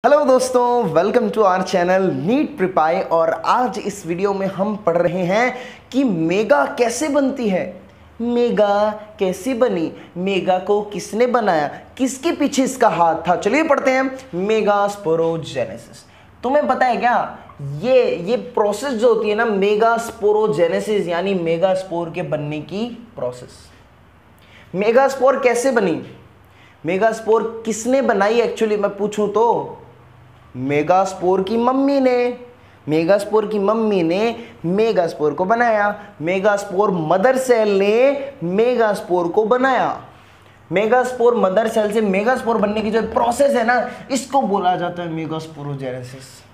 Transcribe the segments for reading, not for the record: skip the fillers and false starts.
Hello दोस्तों, welcome to our channel NEET प्रिपाई। और आज इस वीडियो में हम पढ़ रहे हैं कि मेगा कैसे बनती है। मेगा कैसे बनी, मेगा को किसने बनाया, किसके पीछे इसका हाथ था। चलिए पढ़ते हैं। Mega sporogenesis. तुम्हें पता है क्या, ये प्रोसेस जो होती है ना, मेगा स्पोरोजेनेसिस यानी मेगा स्पोर के बनने की प्रोसेस। मेगा स्पोर कैसे बनी, मेगा स्पोर किसने बनाई, एक्चुअली मैं पूछूं तो मेगा स्पोर की मम्मी ने। मेगा स्पोर की मम्मी ने मेगा स्पोर को बनाया। मेगा स्पोर मदर सेल ने मेगा स्पोर को बनाया। मेगा स्पोर मदर सेल से मेगा स्पोर बनने की जो प्रोसेस है ना, इसको बोला जाता है मेगा स्पोरोजेनेसिस।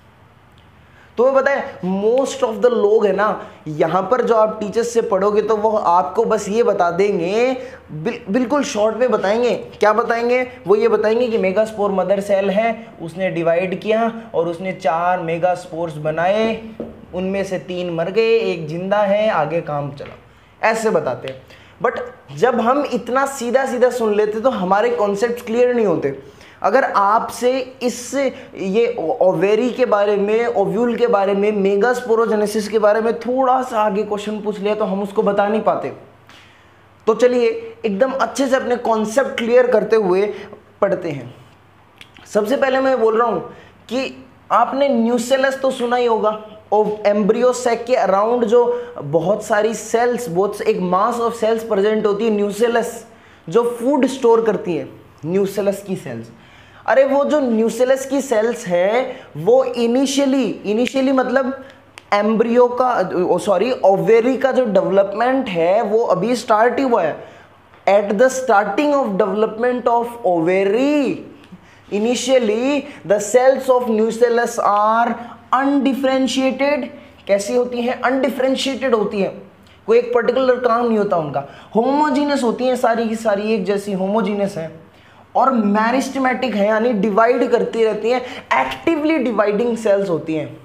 तो पता है, मोस्ट ऑफ द लोग है ना, यहां पर जो आप टीचर्स से पढ़ोगे तो वो आपको बस ये बता देंगे, बिल्कुल शॉर्ट में बताएंगे। क्या बताएंगे? वो ये बताएंगे कि मेगा स्पोर मदर सेल है, उसने डिवाइड किया और उसने 4 मेगा स्पोर्स बनाए, उनमें से 3 मर गए, 1 जिंदा है, आगे काम चला, ऐसे बताते हैं। बट जब हम इतना सीधा सीधा सुन लेते तो हमारे कॉन्सेप्ट क्लियर नहीं होते। अगर आपसे ये ओवेरी के बारे में, ओव्यूल के बारे में, मेगा स्पोरोजेनेसिस के बारे में थोड़ा सा आगे क्वेश्चन पूछ लिया तो हम उसको बता नहीं पाते। तो चलिए एकदम अच्छे से अपने कॉन्सेप्ट क्लियर करते हुए पढ़ते हैं। सबसे पहले मैं बोल रहा हूं कि आपने न्यूसेलस तो सुना ही होगा। और एम्ब्रियो सैक के अराउंड जो बहुत सारी सेल्स, एक मास ऑफ सेल्स प्रेजेंट होती है, न्यूसेलस, जो फूड स्टोर करती है, न्यूसेलस की सेल्स। अरे वो जो न्यूसेलस की सेल्स है वो इनिशियली मतलब एम्ब्रियो का, ओवेरी का जो डेवलपमेंट है वो अभी स्टार्ट ही हुआ है। At the starting of development of ovary, initially the cells of nucellus are undifferentiated. कैसी होती हैं? अनडिफरेंशिएटेड होती है, कोई एक पर्टिकुलर काम नहीं होता उनका। होमोजीनस होती हैं, सारी की सारी एक जैसी होमोजीनस है। और मैरिस्टेमेटिक है, यानी डिवाइड करती रहती हैं, एक्टिवली डिवाइडिंग सेल्स होती हैं।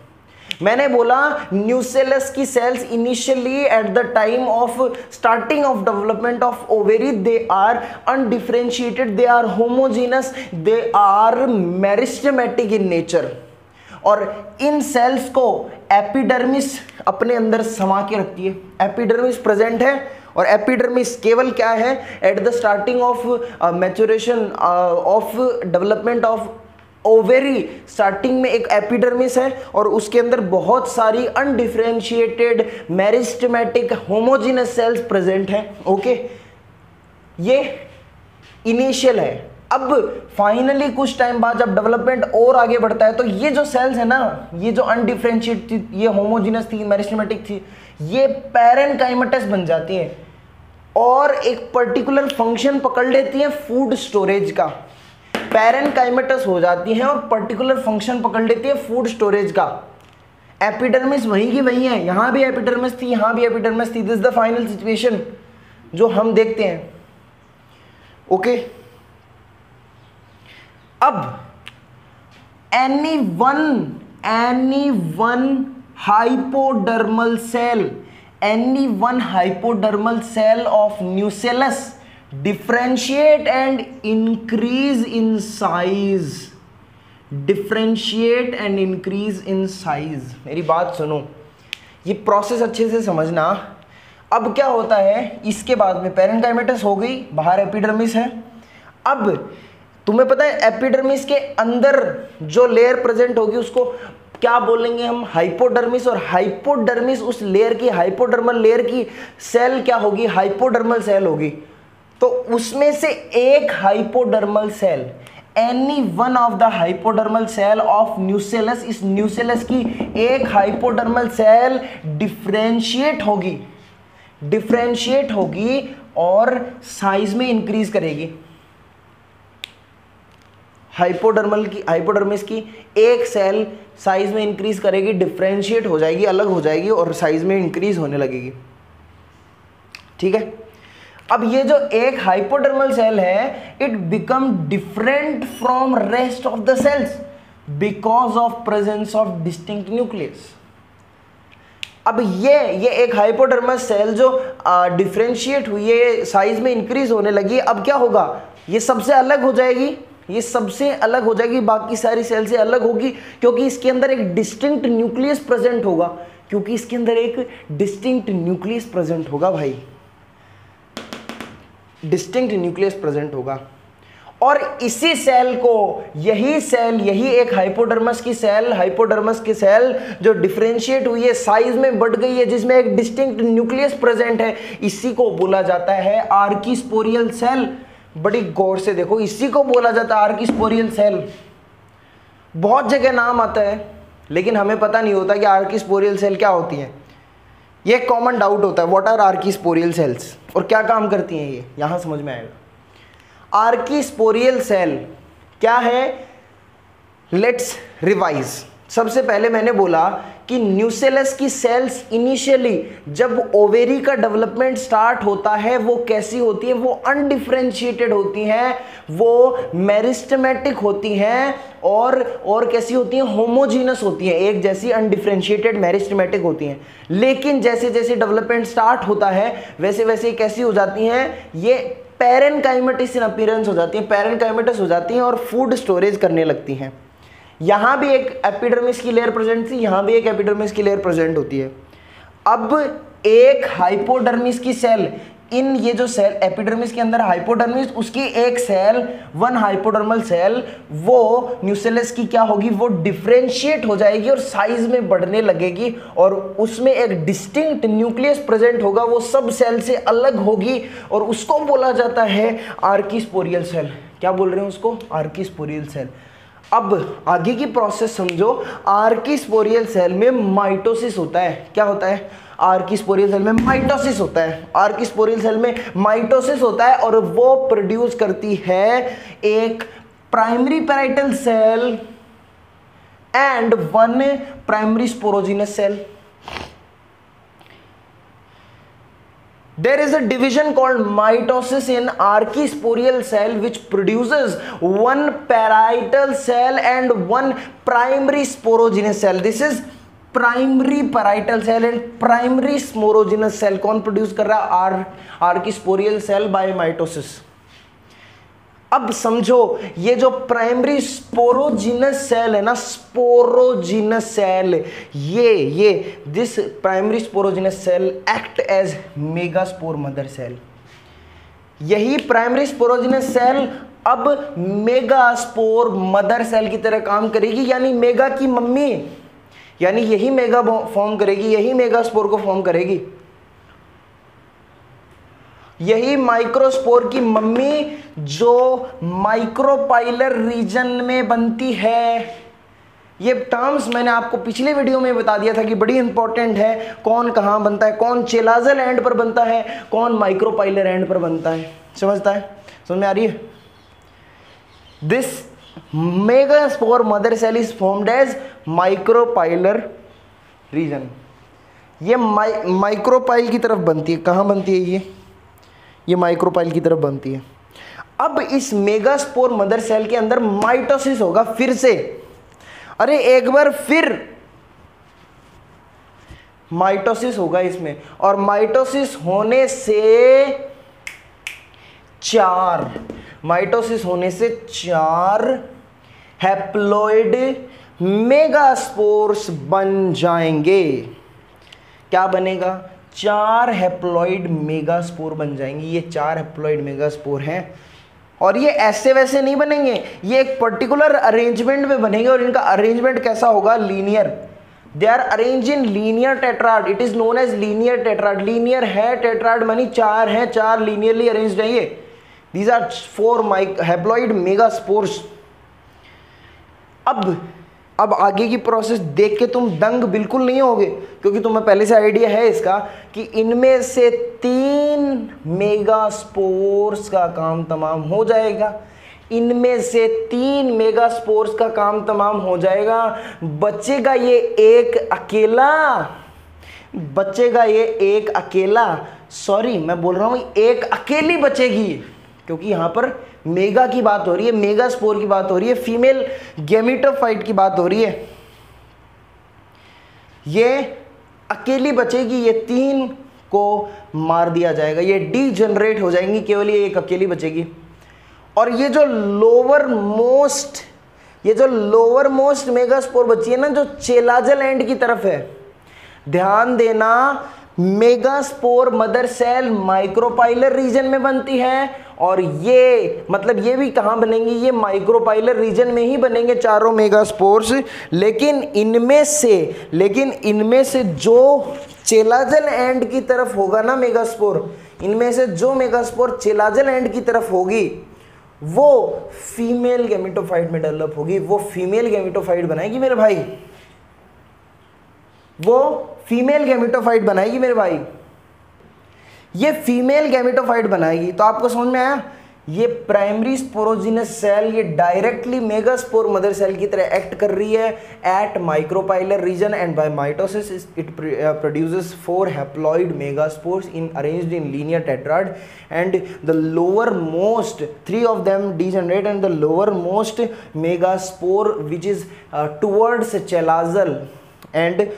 मैंने बोला न्यूसेलस की cells initially at the time of starting of development of ovary they are undifferentiated, they are homogenous, they are meristematic in nature. और इन सेल्स को एपिडर्मिस अपने अंदर समा के रखती है। एपिडर्मिस प्रेजेंट है, और एपिडर्मिस केवल क्या है, at the starting of maturation of development of ovary, starting में एक एपिडर्मिस है और उसके अंदर बहुत सारी undifferentiated meristematic homogeneous cells present हैं। ओके, ये इनिशियल है। अब फाइनली कुछ टाइम बाद जब डेवलपमेंट और आगे बढ़ता है तो ये जो सेल्स है ना, ये जो अनडिफरेंशिएट थी, ये होमोजेनस थी, मेरिस्टेमेटिक थी, ये पैरेनकाइमेटस बन जाती है और एक पर्टिकुलर फंक्शन पकड़ लेती है फूड स्टोरेज का। पैरेनकाइमेटस हो जाती है और पर्टिकुलर फंक्शन पकड़ लेती है फूड स्टोरेज का। एपिडर्मिस वहीं की वहीं है, यहां भी एपिडर्मिस थी, यहां भी एपिडर्मिस थी। This is the final situation जो हम देखते हैं। ओके, अब any one hypodermal cell of nucellus differentiate and increase in size. मेरी बात सुनो, ये प्रोसेस अच्छे से समझना। अब क्या होता है, इसके बाद में पैरेनकाइमेटस हो गई, बाहर एपिडर्मिस है। अब तुम्हें पता है एपिडर्मिस के अंदर जो लेयर प्रेजेंट होगी उसको क्या बोलेंगे हम? हाइपोडर्मिस। और हाइपोडर्मिस उस लेयर की, हाइपोडर्मल लेयर की सेल क्या होगी? हाइपोडर्मल सेल होगी। तो उसमें से एक hypodermal cell, any one of the hypodermal cell of nucellus, इस न्यूसेलस की एक हाइपोडर्मल सेल डिफरेंशिएट होगी और साइज में इंक्रीज करेगी। हाइपोडर्मिस की एक सेल साइज में इंक्रीज करेगी, डिफरेंशिएट हो जाएगी, अलग हो जाएगी और साइज में इंक्रीज होने लगेगी। ठीक है, अब ये जो एक हाइपोडर्मल सेल है, it become different from rest of the cells because of presence of distinct nucleus. अब ये एक हाइपोडर्मल सेल जो डिफरेंशिएट हुई है, साइज में इंक्रीज होने लगी, अब क्या होगा? ये सबसे अलग हो जाएगी, ये सबसे अलग हो जाएगी, बाकी सारी सेल से अलग होगी, क्योंकि इसके अंदर एक डिस्टिंक्ट न्यूक्लियस प्रेजेंट होगा, क्योंकि इसके अंदर एक डिस्टिंक्ट न्यूक्लियस प्रेजेंट होगा भाई, डिस्टिंक्ट न्यूक्लियस प्रेजेंट होगा। और इसी सेल को, यही सेल, यही एक हाइपोडर्मस की सेल जो डिफरेंशिएट हुई है, साइज में बढ़ गई है, जिसमें एक डिस्टिंक्ट न्यूक्लियस प्रेजेंट है, इसी को बोला जाता है आर्कीस्पोरियल सेल। बड़ी गौर से देखो, इसी को बोला जाता है आर्कीस्पोरियल सेल। बहुत जगह नाम आता है, लेकिन हमें पता नहीं होता कि आर्कीस्पोरियल सेल क्या होती है। ये कॉमन डाउट होता है, व्हाट आर आर्कीस्पोरियल सेल्स और क्या काम करती हैं ये, यहां समझ में आएगा। आर्कीस्पोरियल सेल क्या है, लेट्स रिवाइज। सबसे पहले मैंने बोला कि न्यूसेलस की सेल्स इनिशियली जब ओवेरी का डेवलपमेंट स्टार्ट होता है वो कैसी होती है, वो अनडिफरेंशिएटेड होती हैं, वो मेरिस्टेमेटिक होती हैं, और कैसी होती हैं, होमोजीनस होती हैं, एक जैसी अनडिफरेंशिएटेड मेरिस्टेमेटिक होती हैं। लेकिन जैसे जैसे डेवलपमेंट स्टार्ट होता है वैसे वैसे कैसी हो जाती हैं, ये पैरेनकाइमेटिस इन अपीयरेंस हो जाती हैं, पैरेनकाइमेटिस हो जाती हैं और फूड स्टोरेज करने लगती हैं। यहां भी एक एपिडर्मिस की लेयर प्रेजेंट थी, यहां भी एक एपिडर्मिस की लेयर प्रेजेंट होती है। अब एक हाइपोडर्मिस की सेल, इन ये जो सेल एपिडर्मिस के अंदर हाइपोडर्मिस, उसकी एक सेल, वन हाइपोडर्मल सेल, वो न्यूसेलस की क्या होगी, वो डिफरेंशिएट हो जाएगी और साइज में बढ़ने लगेगी, और उसमें एक डिस्टिंक्ट न्यूक्लियस प्रेजेंट होगा, वो सब सेल से अलग होगी, और उसको बोला जाता है आर्कीस्पोरियल सेल। क्या बोल रहे हैं उसको, आर्कीस्पोरियल सेल। अब आगे की प्रोसेस समझो। आर्कीस्पोरियल सेल में माइटोसिस होता है। क्या होता है, आर्कीस्पोरियल सेल में माइटोसिस होता है। आर्कीस्पोरियल सेल में माइटोसिस होता है और वो प्रोड्यूस करती है एक primary parietal cell and one primary sporogenous cell. There is a division called mitosis in archisporial cell which produces one parietal cell and one primary sporogenous cell. This is primary parietal cell and primary sporogenous cell. कौन produce कर रहा है, archisporial cell by mitosis। अब समझो ये जो primary sporogenous cell है ना, स्पोरोजिनस सेल, ये this primary sporogenous cell act as megaspore mother cell. यही प्राइमरी स्पोरोजिनस सेल अब मेगास्पोर मदर सेल की तरह काम करेगी, यानी मेगा की मम्मी, यानी यही मेगा फॉर्म करेगी, यही मेगास्पोर को फॉर्म करेगी। यही माइक्रोस्पोर की मम्मी जो माइक्रोपाइलर रीजन में बनती है। ये टर्म्स मैंने आपको पिछले वीडियो में बता दिया था कि बड़ी इंपॉर्टेंट है, कौन कहां बनता है, कौन चेलाजल एंड पर बनता है, कौन माइक्रोपाइलर एंड पर बनता है। समझता है, समझ में आ रही है। This megaspore mother cell is formed as micropylar region. ये माइक्रोपाइल की तरफ बनती है। कहां बनती है ये माइक्रोपाइल की तरफ बनती है। अब इस मेगास्पोर मदर सेल के अंदर माइटोसिस होगा फिर से। अरे एक बार फिर माइटोसिस होगा इसमें, और माइटोसिस होने से चार हैप्लॉइड मेगास्पोर्स बन जाएंगे। क्या बनेगा, 4 हैप्लॉइड मेगास्पोर बन जाएंगे। ये 4 हैप्लॉइड मेगास्पोर हैं, और ये ऐसे वैसे नहीं बनेंगे, ये एक पर्टिकुलर अरेंजमेंट में बनेंगे। और इनका अरेंजमेंट कैसा होगा, linear. They are arrange in linear tetrad, it is known as linear tetrad. Linear है, टेट्राड मानी 4 हैं, 4 लीनियरली अरेंज्ड हैं। ये दीज आर 4 हैप्लॉइड मेगास्पोर्स। अब आगे की प्रोसेस देख के तुम दंग बिल्कुल नहीं होगे, क्योंकि तुम्हें पहले से आइडिया है इसका कि इनमें से 3 मेगास्पोर्स का काम तमाम हो जाएगा। इनमें से 3 मेगास्पोर्स का काम तमाम हो जाएगा। बचेगा ये एक अकेला, सॉरी मैं बोल रहा हूं एक अकेली बचेगी, क्योंकि यहां पर मेगा की बात हो रही है, मेगास्पोर की बात हो रही है, फीमेल गैमेटोफाइट की बात हो रही है। ये अकेली बचेगी, ये 3 को मार दिया जाएगा, ये डीजनरेट हो जाएंगी, केवल ये एक अकेली बचेगी। और ये जो लोअर मोस्ट मेगास्पोर बची है ना, जो चेलाजल एंड की तरफ है, ध्यान देना, megaspore mother cell micropylar region में बनती है, और ये मतलब ये भी कहाँ बनेंगे, ये माइक्रोपाइलर रीजन में ही बनेंगे चारों मेगास्पोर्स। लेकिन इनमें से जो चेलाजल एंड की तरफ होगा ना मेगास्पोर, इनमें से जो मेगास्पोर चेलाजल एंड की तरफ होगी वो फीमेल गैमेटोफाइट में डेवलप होगी, वो फीमेल गैमेटोफाइट बनाएगी मेरे भाई, वो फीमेल गैमेटोफाइट बनाएगी मेरे भाई, ये फीमेल गैमेटोफाइट बनाएगी। तो आपको समझ में आया, ये प्राइमरी स्पोरोजिनस सेल ये डायरेक्टली मेगास्पोर मदर सेल की तरह एक्ट कर रही है at micropylar region, and by mitosis it produces 4 haploid megaspores in arranged in linear tetrad, and the lower most 3 of them degenerate, and the lower most megaspore which is towards chelazal and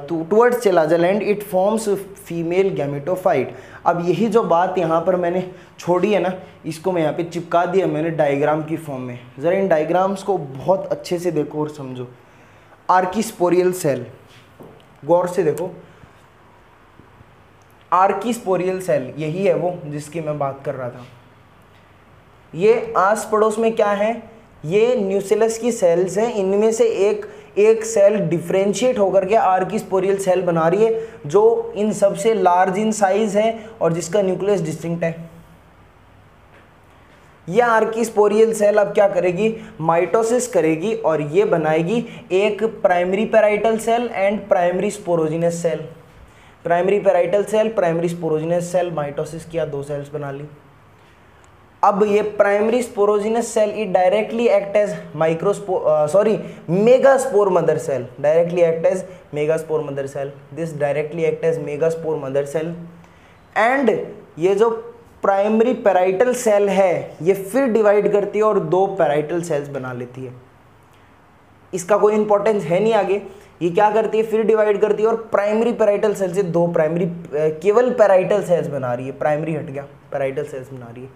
towards chelazal and it forms female gametophyte। अब यही जो बात यहाँ पर मैंने छोड़ी है ना, इसको मैं यहाँ पे चिपका दिया मैंने डायग्राम की फॉर्म में। ज़रा इन डायग्राम्स को बहुत अच्छे से देखो और समझो। आर्कीस्पोरियल सेल, गौर से देखो, आर्कीस्पोरियल सेल यही है वो जिसकी मैं बात कर रहा था। ये आस पड़ोस में क्या है, ये न्यूसेलस की सेल्स हैं, इनमें से एक सेल डिफरेंशिएट होकर के आर्कीस्पोरियल सेल बना रही है, जो इन सबसे लार्ज इन साइज है और जिसका न्यूक्लियस डिस्टिंक्ट है। यह आर्कीस्पोरियल सेल अब क्या करेगी, माइटोसिस करेगी और ये बनाएगी एक primary parietal cell and primary sporogenous cell. Primary parietal cell, primary sporogenous cell, mitosis किया, 2 सेल्स बना ली। अब ये primary sporogenous cell it directly act as megaspore mother cell, directly act as megaspore mother cell, this directly act as megaspore mother cell, and ये जो primary parietal cell है ये फिर डिवाइड करती है और 2 पैराइटल सेल्स बना लेती है। इसका कोई इंपॉर्टेंस है नहीं आगे, ये क्या करती है, फिर डिवाइड करती है और प्राइमरी पैराइटल सेल से 2 प्राइमरी केवल पैराइटल सेल्स बना रही है, प्राइमरी हट गया, पैराइटल सेल्स बना रही है।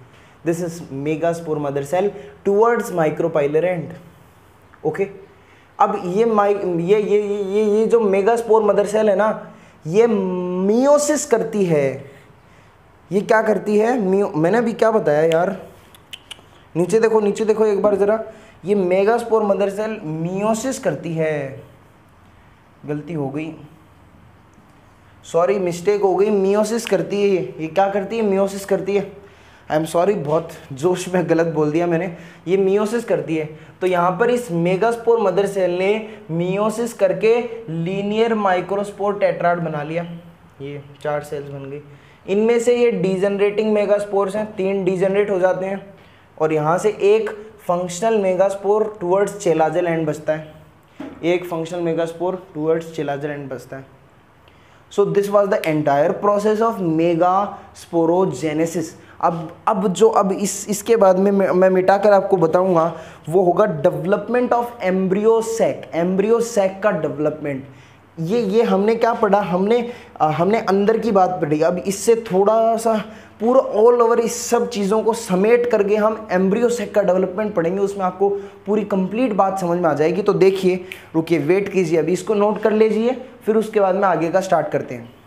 This is megaspore mother cell towards micropylar end. Okay, अब ये जो मेगास्पोर मदर सेल है ना, ये मियोसिस करती है। ये क्या करती है, मैंने अभी क्या बताया यार, नीचे देखो एक बार जरा, ये मेगास्पोर मदर सेल मियोसिस करती है, गलती हो गई, सॉरी मिस्टेक हो गई, मियोसिस करती है। ये क्या करती है, मियोसिस करती है, आई एम सॉरी, बहुत जोश में गलत बोल दिया मैंने, ये मियोसिस करती है। तो यहाँ पर इस मेगास्पोर मदर सेल ने मियोसिस करके लीनियर माइक्रोस्पोर टेट्राड बना लिया, ये 4 सेल्स बन गई। इनमें से ये डीजनरेटिंग मेगास्पोर्स हैं, 3 डीजनरेट हो जाते हैं, और यहाँ से एक फंक्शनल मेगास्पोर टुवर्ड्स चेलाजल एंड बचता है, एक फंक्शनल मेगास्पोर टुवर्ड्स चेलाजल एंड बचता है। So this was the entire process of megasporogenesis. अब इसके बाद में मैं मिटा कर आपको बताऊंगा, वो होगा डेवलपमेंट ऑफ एम्ब्रियो सैक का डेवलपमेंट। ये हमने क्या पढ़ा, हमने अंदर की बात पढ़ी। अब इससे थोड़ा सा पूरा ऑल ओवर इस सब चीज़ों को समेट करके हम एम्ब्रियो सैक का डेवलपमेंट पढ़ेंगे, उसमें आपको पूरी कंप्लीट बात समझ में आ जाएगी। तो देखिए, रुकिए, वेट कीजिए, अभी इसको नोट कर लीजिए, फिर उसके बाद में आगे का स्टार्ट करते हैं।